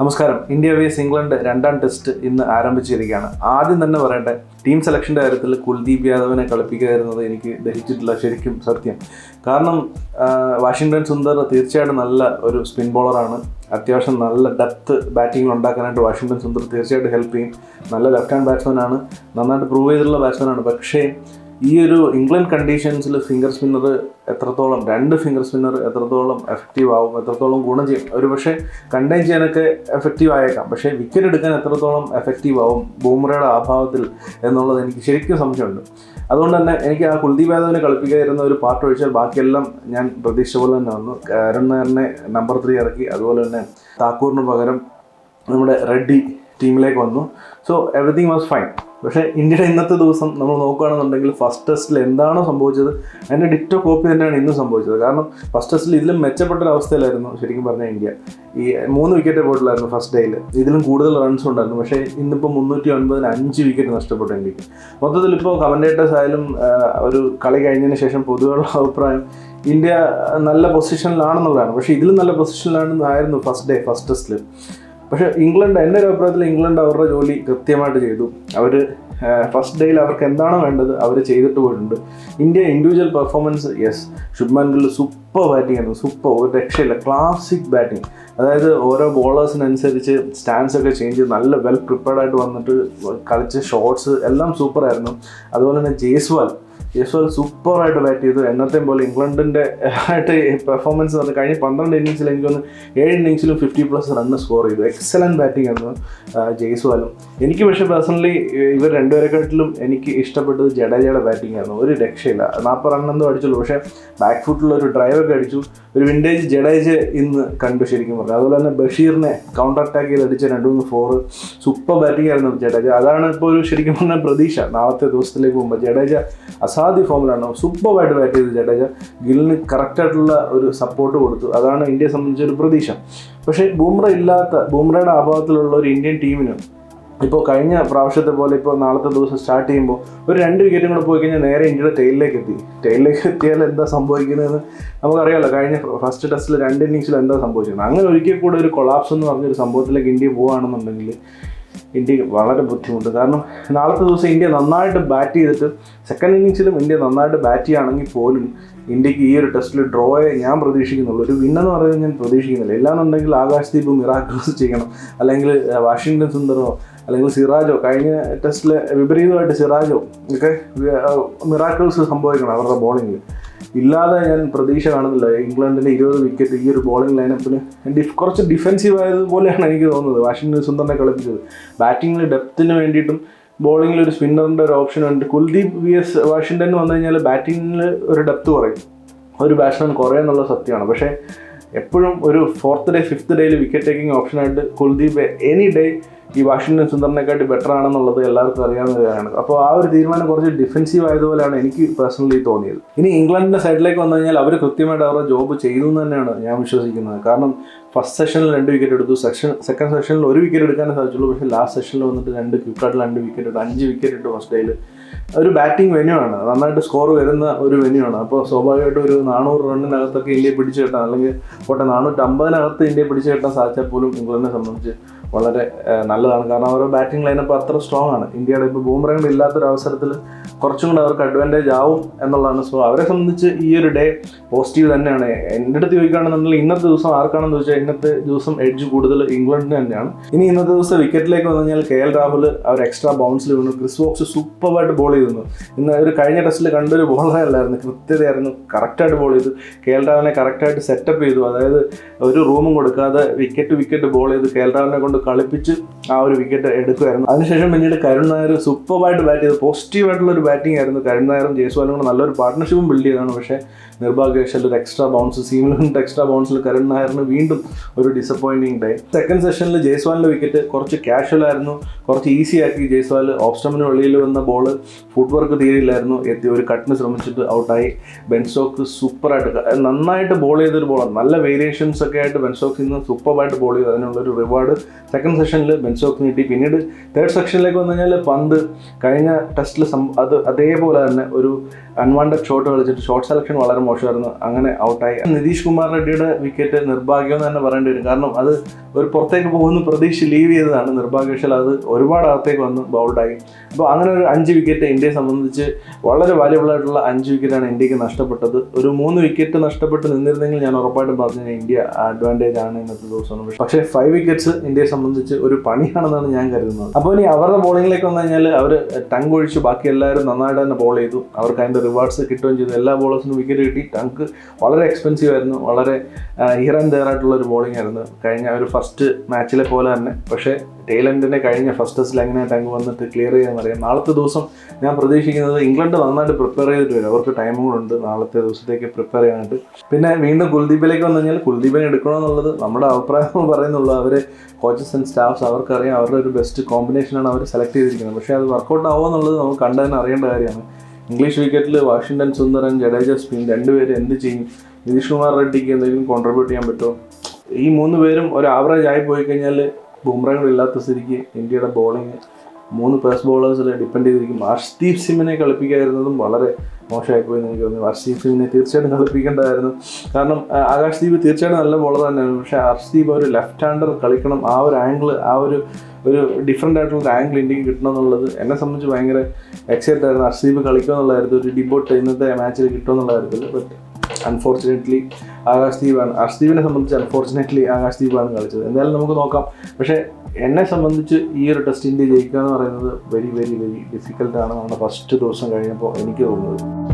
നമസ്കാരം. India versus England രണ്ടാം test ഇന്ന് ആരംഭിച്ചിരിക്കുകയാണ്. ആദ്യം തന്നെ പറയട്ടെ, ടീം സെലക്ഷൻ്റെ കാര്യത്തിൽ കുൽദീപ് യാദവിനെ കളിപ്പിക്കാതിരുന്നത് എനിക്ക് ദഹിച്ചിട്ടില്ല, ശരിക്കും സത്യം. കാരണം വാഷിംഗ്ടൺ സുന്ദർ തീർച്ചയായിട്ടും നല്ല ഒരു സ്പിൻ ബോളറാണ്. അത്യാവശ്യം നല്ല ഡെപ്ത് ബാറ്റിംഗ് ഉണ്ടാക്കാനായിട്ട് വാഷിംഗ്ടൺ സുന്ദർ തീർച്ചയായിട്ടും ഹെൽപ്പ് ചെയ്യും. നല്ല ലെഫ്റ്റ് ഹാൻഡ് ബാറ്റ്സ്മാനാണ്, നന്നായിട്ട് പ്രൂവ് ചെയ്തിട്ടുള്ള ബാറ്റ്സ്മാനാണ്. പക്ഷേ ഈ ഒരു ഇംഗ്ലണ്ട് കണ്ടീഷൻസിൽ ഫിംഗർ സ്പിന്നർ എത്രത്തോളം, രണ്ട് ഫിംഗർ സ്പിന്നർ എത്രത്തോളം എഫക്റ്റീവ് ആവും, എത്രത്തോളം ഗുണം ചെയ്യും, ഒരു പക്ഷേ കണ്ടെയ്ൻ ചെയ്യാനൊക്കെ എഫക്റ്റീവ് ആയേക്കാം. പക്ഷേ വിക്കറ്റ് എടുക്കാൻ എത്രത്തോളം എഫക്റ്റീവ് ആവും ബൂമ്രയുടെ അഭാവത്തിൽ എന്നുള്ളത് എനിക്ക് ശരിക്കും സംശയമുണ്ട്. അതുകൊണ്ട് തന്നെ എനിക്ക് ആ കുൽദീപ് യാദവിനെ കളിപ്പിക്കാതിരുന്ന ഒരു പാർട്ട് ഒഴിച്ചാൽ ബാക്കിയെല്ലാം ഞാൻ പ്രതീക്ഷിച്ച പോലെ തന്നെ വന്നു. കരുൺ നായരിനെ നമ്പർ 3 ഇറക്കി, അതുപോലെ തന്നെ താക്കൂറിന് പകരം നമ്മുടെ റെഡ്ഡി ടീമിലേക്ക് വന്നു. So everything was fine. പക്ഷേ ഇന്ത്യയുടെ ഇന്നത്തെ ദിവസം നമ്മൾ നോക്കുകയാണെന്നുണ്ടെങ്കിൽ ഫസ്റ്റ് ടെസ്റ്റിൽ എന്താണോ സംഭവിച്ചത് അതിൻ്റെ ഡിറ്റോ കോപ്പി തന്നെയാണ് ഇന്നും സംഭവിച്ചത്. കാരണം ഫസ്റ്റ് ടെസ്റ്റിൽ ഇതിലും മെച്ചപ്പെട്ടൊരവസ്ഥയിലായിരുന്നു ശരിക്കും പറഞ്ഞാൽ ഇന്ത്യ. ഈ 3 വിക്കറ്റ് പോയിട്ടില്ലായിരുന്നു ഫസ്റ്റ് ഡേയിൽ, ഇതിലും കൂടുതൽ റൺസ് ഉണ്ടായിരുന്നു. പക്ഷേ ഇന്നിപ്പോൾ 309-ന് 5 വിക്കറ്റ് നഷ്ടപ്പെട്ടു ഇന്ത്യക്ക്. മൊത്തത്തിൽ ഇപ്പോൾ കമൻറ്റേറ്റേഴ്സ് ആയാലും ഒരു കളി കഴിഞ്ഞതിന് ശേഷം പൊതുവെയുള്ള അഭിപ്രായം ഇന്ത്യ നല്ല പൊസിഷനിലാണെന്നുള്ളതാണ്. പക്ഷേ ഇതിലും നല്ല പൊസിഷനിലാണെന്നായിരുന്നു ഫസ്റ്റ് ടെസ്റ്റിൽ. പക്ഷേ ഇംഗ്ലണ്ട്, എൻ്റെ ഒരു അഭിപ്രായത്തിൽ ഇംഗ്ലണ്ട് അവരുടെ ജോലി കൃത്യമായിട്ട് ചെയ്തു. അവർ ഫസ്റ്റ് ഡേയിൽ അവർക്ക് എന്താണോ വേണ്ടത് അവർ ചെയ്തിട്ട് പോയിട്ടുണ്ട്. India individual performance, yes, Shubman Gill super batting ആയിരുന്നു, സൂപ്പർ, ഒരു രക്ഷയില്ല, ക്ലാസിക് ബാറ്റിംഗ്. അതായത് ഓരോ ബോളേഴ്സിനനുസരിച്ച് സ്റ്റാൻസ് ഒക്കെ ചേഞ്ച് ചെയ്ത് നല്ല വെൽ പ്രിപ്പയർഡ് ആയിട്ട് വന്നിട്ട് കളിച്ച് ഷോട്ട്സ് എല്ലാം സൂപ്പറായിരുന്നു. അതുപോലെ തന്നെ ജയ്സ്വാൾ സൂപ്പറായിട്ട് ബാറ്റ് ചെയ്തു. എന്നത്തെയും പോലെ ഇംഗ്ലണ്ടിൻ്റെ ആയിട്ട് പെർഫോമൻസ് വന്നു. കഴിഞ്ഞ 12 ഇന്നിങ്സിൽ എനിക്ക് തോന്നുന്നു 7 ഇന്നിങ്സിലും 50+ റണ്ണ് സ്കോർ ചെയ്തു. എക്സലൻറ്റ് ബാറ്റിംഗ് ആയിരുന്നു ജയ്സ്വാളും. എനിക്ക് പക്ഷേ പേഴ്സണലി ഇവർ രണ്ടുപേരെക്കാട്ടിലും എനിക്ക് ഇഷ്ടപ്പെട്ടത് ജഡേജയുടെ ബാറ്റിംഗ് ആയിരുന്നു. ഒരു രക്ഷയില്ല, 40 റണ്ണെന്തോ അടിച്ചുള്ളൂ. പക്ഷേ ബാക്ക് ഫുട്ടിലുള്ള ഒരു ഡ്രൈവൊക്കെ അടിച്ചു. ഒരു വിൻറ്റേജ് ജഡേജ ഇന്ന് കണ്ടു ശരിക്കും പറഞ്ഞു. അതുപോലെ തന്നെ ബഷീറിനെ കൗണ്ടർ അറ്റാക്ക് ചെയ്ത് അടിച്ച 2-3 4 സൂപ്പർ ബാറ്റിംഗ് ആയിരുന്നു ജഡേജ. അതാണ് ഇപ്പോൾ ഒരു ശരിക്കും പറഞ്ഞാൽ പ്രതീക്ഷ നാളത്തെ ദിവസത്തിലേക്ക് പോകുമ്പോൾ. ജഡേജ അസാധ്യ ഫോമിലാണ്, സൂപ്പറായിട്ട് ബാറ്റ് ചെയ്ത് ജഡേജ. ഗില്ലിന് കറക്റ്റായിട്ടുള്ള ഒരു സപ്പോർട്ട് കൊടുത്തു. അതാണ് ഇന്ത്യയെ സംബന്ധിച്ചൊരു പ്രതീക്ഷ. പക്ഷേ ബൂമ്രയുടെ അഭാവത്തിലുള്ള ഒരു ഇന്ത്യൻ ടീമിന് ഇപ്പോൾ കഴിഞ്ഞ പ്രാവശ്യത്തെ പോലെ ഇപ്പോൾ നാളത്തെ ദിവസം സ്റ്റാർട്ട് ചെയ്യുമ്പോൾ ഒരു 2 വിക്കറ്റും കൂടെ പോയി കഴിഞ്ഞാൽ നേരെ ഇന്ത്യയുടെ ടെയിലിലേക്ക് എത്തിയാൽ എന്താ സംഭവിക്കുന്നതെന്ന് നമുക്കറിയാമല്ലോ. കഴിഞ്ഞ ഫസ്റ്റ് ടെസ്റ്റിൽ 2 ഇന്നിങ്സിൽ എന്താ സംഭവിക്കുന്നത്. അങ്ങനെ ഒരിക്കൽ കൂടെ ഒരു കൊളാപ്സ് എന്ന് പറഞ്ഞൊരു സംഭവത്തിലേക്ക് ഇന്ത്യ പോവുകയാണെന്നുണ്ടെങ്കിൽ ഇന്ത്യക്ക് വളരെ ബുദ്ധിമുട്ട്. കാരണം നാളത്തെ ദിവസം ഇന്ത്യ നന്നായിട്ട് ബാറ്റ് ചെയ്തിട്ട് സെക്കൻഡ് ഇന്നിങ്സിലും ഇന്ത്യ നന്നായിട്ട് ബാറ്റ് ചെയ്യുകയാണെങ്കിൽ പോലും ഇന്ത്യക്ക് ഈ ഒരു ടെസ്റ്റിൽ ഡ്രോയെ ഞാൻ പ്രതീക്ഷിക്കുന്നുള്ളൂ. ഒരു വിന്നെന്ന് പറയുന്നത് ഞാൻ പ്രതീക്ഷിക്കുന്നില്ല. എല്ലാന്നുണ്ടെങ്കിൽ ആകാശ്ദീപ് മിറാക്കിൾസ് ചെയ്യണം, അല്ലെങ്കിൽ വാഷിംഗ്ടൺ സുന്ദറോ അല്ലെങ്കിൽ സിറാജോ, കഴിഞ്ഞ ടെസ്റ്റിൽ വിപരീതമായിട്ട് സിറാജോ ഒക്കെ മിറാക്കിൾസ് സംഭവിക്കണം അവരുടെ ബോളിങ്ങിൽ. ഇല്ലാതെ ഞാൻ പ്രതീക്ഷ കാണുന്നില്ല. ഇംഗ്ലണ്ടിൻ്റെ 20 വിക്കറ്റ് ഈ ഒരു ബോളിംഗ് ലൈനപ്പിന് കുറച്ച് ഡിഫെൻസീവ് ആയതുപോലെയാണ് എനിക്ക് തോന്നുന്നത് വാഷിംഗ്ടൺ സുന്ദറിനെ കളിപ്പിച്ചത്. ബാറ്റിങ്ങിൽ ഡെപ്തിന് വേണ്ടിയിട്ടും ബോളിങ്ങിൽ ഒരു സ്പിന്നറിൻ്റെ ഒരു ഓപ്ഷൻ ഉണ്ട്. കുൽദീപ് VS വാഷിംഗ്ടൺ വന്നു കഴിഞ്ഞാൽ ബാറ്റിങ്ങിൽ ഒരു ഡെപ്ത് കുറയും, ഒരു ബാറ്റ്സ്മാൻ കുറയുന്നുള്ള സത്യമാണ്. പക്ഷേ എപ്പോഴും ഒരു 4th ഡേ 5th ഡേയിൽ വിക്കറ്റ് ടേക്കിംഗ് ഓപ്ഷനായിട്ട് കുൽദീപ് എനി ഡേ ഈ വാഷിംഗ്ടൺ സുന്ദറിനെക്കാട്ടി ബെറ്റർ ആണെന്നുള്ളത് എല്ലാവർക്കും അറിയാവുന്ന കാര്യമാണ്. അപ്പോൾ ആ ഒരു തീരുമാനം കുറച്ച് ഡിഫെൻസീവ് ആയതുപോലെയാണ് എനിക്ക് പേഴ്സണലി തോന്നിയത്. ഇനി ഇംഗ്ലണ്ടിൻ്റെ സൈഡിലേക്ക് വന്നു കഴിഞ്ഞാൽ അവർ കൃത്യമായിട്ട് അവരുടെ ജോബ് ചെയ്തു എന്ന് തന്നെയാണ് ഞാൻ വിശ്വസിക്കുന്നത്. കാരണം ഫസ്റ്റ് സെഷനിൽ 2 വിക്കറ്റ് എടുത്തു, സെക്കൻഡ് സെഷനിൽ 1 വിക്കറ്റ് എടുക്കാനേ സാധിച്ചുള്ളൂ. പക്ഷേ ലാസ്റ്റ് സെഷനിൽ വന്നിട്ട് 2 ക്വിക്കായിട്ട് 2 വിക്കറ്റ് ഇട്ടു, 5 വിക്കറ്റ് ഇട്ടു ഫസ്റ്റ് ഡേയിൽ. ഒരു ബാറ്റിംഗ് വെന്യൂ ആണ്, നന്നായിട്ട് സ്കോർ വരുന്ന ഒരു വെന്യൂ ആണ്. അപ്പോൾ സ്വാഭാവികമായിട്ടും ഒരു 400 റണ്ണിനകത്തൊക്കെ ഇന്ത്യയെ പിടിച്ചു കെട്ടാൻ, അല്ലെങ്കിൽ 450-നകത്ത് ഇന്ത്യയെ പിടിച്ചു കെട്ടാൻ സാധിച്ചാൽ പോലും ഇംഗ്ലണ്ടിനെ സംബന്ധിച്ച് വളരെ നല്ലതാണ്. കാരണം അവരുടെ ബാറ്റിംഗ് ലൈനപ്പ് അത്ര സ്ട്രോങ് ആണ്. ഇന്ത്യയുടെ ഇപ്പോൾ ബൂമ്രയുടെ ഇല്ലാത്തൊരു അവസരത്തിൽ കുറച്ചും കൂടെ അവർക്ക് അഡ്വാൻറ്റേജ് ആവും എന്നുള്ളതാണ്. സോ അവരെ സംബന്ധിച്ച് ഈ ഒരു ഡേ പോസിറ്റീവ് തന്നെയാണ്. എൻ്റെ അടുത്ത് ചോദിക്കുകയാണെന്നുണ്ടെങ്കിൽ ഇന്നത്തെ ദിവസം ആർക്കാണെന്ന് ചോദിച്ചാൽ ഇന്നത്തെ ദിവസം എഡ്ജ് കൂടുതൽ ഇംഗ്ലണ്ടിന് തന്നെയാണ്. ഇനി ഇന്നത്തെ ദിവസം വിക്കറ്റിലേക്ക് വന്നു കഴിഞ്ഞാൽ KL രാഹുൽ അവർ എക്സ്ട്രാ ബൗൺസിൽ വീണു. ക്രിസ് വോക്സ് സൂപ്പറായിട്ട് ബോൾ ചെയ്തിരുന്നു. ഇന്ന് ഒരു കഴിഞ്ഞ ടെസ്റ്റിൽ കണ്ടൊരു ബോളറല്ലായിരുന്നു, കൃത്യതയായിരുന്നു, കറക്റ്റായിട്ട് ബോൾ ചെയ്തു. KL രാഹുലിനെ കറക്റ്റായിട്ട് സെറ്റപ്പ് ചെയ്തു. അതായത് ഒരു റൂമും കൊടുക്കാതെ വിക്കറ്റ് ബോൾ ചെയ്ത് KL രാഹുലിനെ കൊണ്ട് കളിപ്പിച്ച് ആ ഒരു വിക്കറ്റ് എടുക്കുമായിരുന്നു. അതിനുശേഷം പിന്നീട് കരുൺ നായർ സൂപ്പറായിട്ട് ബാറ്റ് ചെയ്ത് പോസിറ്റീവായിട്ടുള്ളൊരു ബാറ്റിംഗ് ആയിരുന്നു. കരുൺ നായരും ജയ്സ്വാലും കൂടെ നല്ലൊരു പാർട്ട്ണർഷിപ്പും ബിൽഡ് ചെയ്തതാണ്. പക്ഷേ നിർഭാഗ്യവശാൽ ഒരു എക്സ്ട്രാ ബൗൺസ്, സീമിലിൻ്റെ എക്സ്ട്രാ ബൗൺസിൽ കരുൺ നായറിന് വീണ്ടും ഒരു ഡിസപ്പോയിൻറ്റിംഗ് ഡേ. സെക്കൻഡ് സെഷനിൽ ജയ്സ്വാലിൻ്റെ വിക്കറ്റ് കുറച്ച് കാഷ്വൽ ആയിരുന്നു, കുറച്ച് ഈസി ആക്കി ജയ്സ്വാൽ. ഓഫ് സ്റ്റമ്പിന് വെളിയിൽ വന്ന ബോൾ ഫുട് വർക്ക് തീരെയില്ലായിരുന്നു. ഒരു കട്ടിന് ശ്രമിച്ചിട്ട് ഔട്ടായി. ബെൻ സ്റ്റോക്ക് സൂപ്പറായിട്ട് നന്നായിട്ട് ബോൾ ചെയ്തൊരു ബോളാണ്. നല്ല വേരിയേഷൻസ് ഒക്കെ ആയിട്ട് ബെൻ സ്റ്റോക്സിൽ നിന്ന് സൂപ്പറായിട്ട് ബോൾ ചെയ്തു. അതിനുള്ളൊരു റിവാർഡ് സെക്കൻഡ് സെഷനിൽ ബെൻ സ്റ്റോക്സിന് കിട്ടി. പിന്നീട് തേർഡ് സെക്ഷനിലേക്ക് വന്നു കഴിഞ്ഞാൽ പന്ത് കഴിഞ്ഞ ടെസ്റ്റിൽ അതേപോലെ തന്നെ ഒരു അൺവാണ്ടഡ് ഷോട്ട് കളിച്ചിട്ട് ഷോട്ട് സെലക്ഷൻ വളരെ മോശമായിരുന്നു. അങ്ങനെ ഔട്ടായി. നിതീഷ് കുമാർ റെഡ്ഡിയുടെ വിക്കറ്റ് നിർഭാഗ്യം എന്ന് തന്നെ പറയേണ്ടി വരും. കാരണം അത് ഒരു പുറത്തേക്ക് പോകുന്ന പ്രതീക്ഷ ലീവ് ചെയ്തതാണ്. നിർഭാഗ്യവശാൽ അത് ഒരുപാട് അകത്തേക്ക് വന്ന് ബൗൾഡായി. അപ്പോൾ അങ്ങനെ ഒരു 5 വിക്കറ്റ് ഇന്ത്യയെ സംബന്ധിച്ച് വളരെ വാല്യബിൾ ആയിട്ടുള്ള 5 വിക്കറ്റാണ് ഇന്ത്യക്ക് നഷ്ടപ്പെട്ടത്. ഒരു 3 വിക്കറ്റ് നഷ്ടപ്പെട്ട് നിന്നിരുന്നെങ്കിൽ ഞാൻ ഉറപ്പായിട്ടും പറഞ്ഞു ഇന്ത്യ അഡ്വാൻറ്റേജ് ആണ് ഇന്നത്തെ ദിവസം. പക്ഷേ 5 വിക്കറ്റ്സ് ഇന്ത്യയെ സംബന്ധിച്ച് ഒരു പണിയാണെന്നാണ് ഞാൻ കരുതുന്നത്. അപ്പോൾ ഇനി അവരുടെ ബോളിങ്ങിലേക്ക് വന്നു കഴിഞ്ഞാൽ അവർ ടങ്ക് ഒഴിച്ച് ബാക്കി എല്ലാവരും നന്നായിട്ട് തന്നെ ബോൾ ചെയ്തു. അവർക്ക് അതിൻ്റെ റിവാർഡ്സ് കിട്ടുകയും ചെയ്തു. എല്ലാ ബോളേഴ്സിനും വിക്കറ്റ് കിട്ടി. ടങ്ക് വളരെ എക്സ്പെൻസീവ് ആയിരുന്നു. വളരെ ഹിയർ ആൻഡ് ദെയർ ആയിട്ടുള്ള ഒരു ബോളിംഗ് ആയിരുന്നു കഴിഞ്ഞ ഒരു ഫസ്റ്റ് മാച്ചിലെ പോലെ തന്നെ. പക്ഷേ ടൈലൻഡിനെ കഴിഞ്ഞ ഫസ്റ്റ് ടെസ്റ്റിൽ എങ്ങനെ ടങ്ക് വന്നിട്ട് ക്ലിയർ ചെയ്യാമെന്നറിയാം. നാളത്തെ ദിവസം ഞാൻ പ്രതീക്ഷിക്കുന്നത് ഇംഗ്ലണ്ട് നന്നായിട്ട് പ്രിപ്പയർ ചെയ്തിട്ട് വരും. അവർക്ക് ടൈമും കൂടെ നാളത്തെ ദിവസത്തേക്ക് പ്രിപ്പയർ ചെയ്യാനായിട്ട്. പിന്നെ വീണ്ടും കുൽദീപിലേക്ക് വന്നു കഴിഞ്ഞാൽ കുൽദീപിനെ എടുക്കണമെന്നുള്ളത് നമ്മുടെ അഭിപ്രായം പറയുന്നുള്ളൂ. അവർ കോച്ചസ് ആൻഡ് സ്റ്റാഫ്സ് അവർക്കറിയാം അവരുടെ ഒരു ബെസ്റ്റ് കോമ്പിനേഷനാണ് അവർ സെലക്ട് ചെയ്തിരിക്കുന്നത്. പക്ഷേ അത് വർക്കൗട്ട് ആവുമോ എന്നുള്ളത് നമുക്ക് കണ്ടു തന്നെ അറിയേണ്ട കാര്യമാണ്. ഇംഗ്ലീഷ് വിക്കറ്റിൽ വാഷിംഗ്ടൺ സുന്ദരൻ, ജഡേജ സ്പിൻ രണ്ടുപേരും എന്ത് ചെയ്യും? നിതീഷ് കുമാർ റെഡ്ഡിക്ക് എന്തെങ്കിലും കോൺട്രിബ്യൂട്ട് ചെയ്യാൻ പറ്റുമോ? ഈ 3 പേരും ഒരു ആവറേജ് ആയി പോയി കഴിഞ്ഞാൽ ബുംറകളില്ലാത്ത സ്ഥിതിക്ക് ഇന്ത്യയുടെ ബോളിങ് 3 പേസ് ബോളേഴ്സിൽ ഡിപ്പെൻഡ് ചെയ്തിരിക്കും. ഹർഷ്ദീപ് സിങ്ങിനെ കളിപ്പിക്കാതിരുന്നതും വളരെ മോശമായിപ്പോയി എന്ന് എനിക്ക് തോന്നി. ഹർഷ്ദീപ് സിങ്ങിനെ തീർച്ചയായിട്ടും കളിപ്പിക്കേണ്ടതായിരുന്നു. കാരണം ആകാശ്ദീപ് തീർച്ചയായിട്ടും നല്ല ബോളർ തന്നെയാണ്. പക്ഷേ ഹർഷ്ദീപ് ഒരു ലെഫ്റ്റ് ഹാൻഡർ കളിക്കണം. ആ ഒരു ആംഗിൾ, ആ ഒരു ഡിഫറെൻ്റ് ആയിട്ടുള്ള ആംഗിൾ ഇന്ത്യക്ക് കിട്ടണം എന്നുള്ളത് എന്നെ സംബന്ധിച്ച് ഭയങ്കര എക്സൈറ്റഡ് ആയിരുന്നു. ഹർഷ്ദീപ് കളിക്കുക എന്നുള്ളതായിരുന്നു. ഒരു ഡിബോട്ട് ഇന്നത്തെ മാച്ചിൽ കിട്ടുമെന്നുള്ളതായിരുന്നു. ബട്ട് അൺഫോർച്ചുനേറ്റ്ലി ഹർഷ്ദീപിനെ സംബന്ധിച്ച് ആകാശ്ദീപാണ് കളിച്ചത്. എന്തായാലും നമുക്ക് നോക്കാം. പക്ഷേ എന്നെ സംബന്ധിച്ച് ഈ ഒരു ടെസ്റ്റ് ഇന്ത്യ ജയിക്കുക എന്ന് പറയുന്നത് വെരി വെരി വെരി ഡിഫിക്കൽട്ടാണ് നമ്മുടെ ഫസ്റ്റ് ദിവസം കഴിഞ്ഞപ്പോൾ എനിക്ക് തോന്നുന്നത്.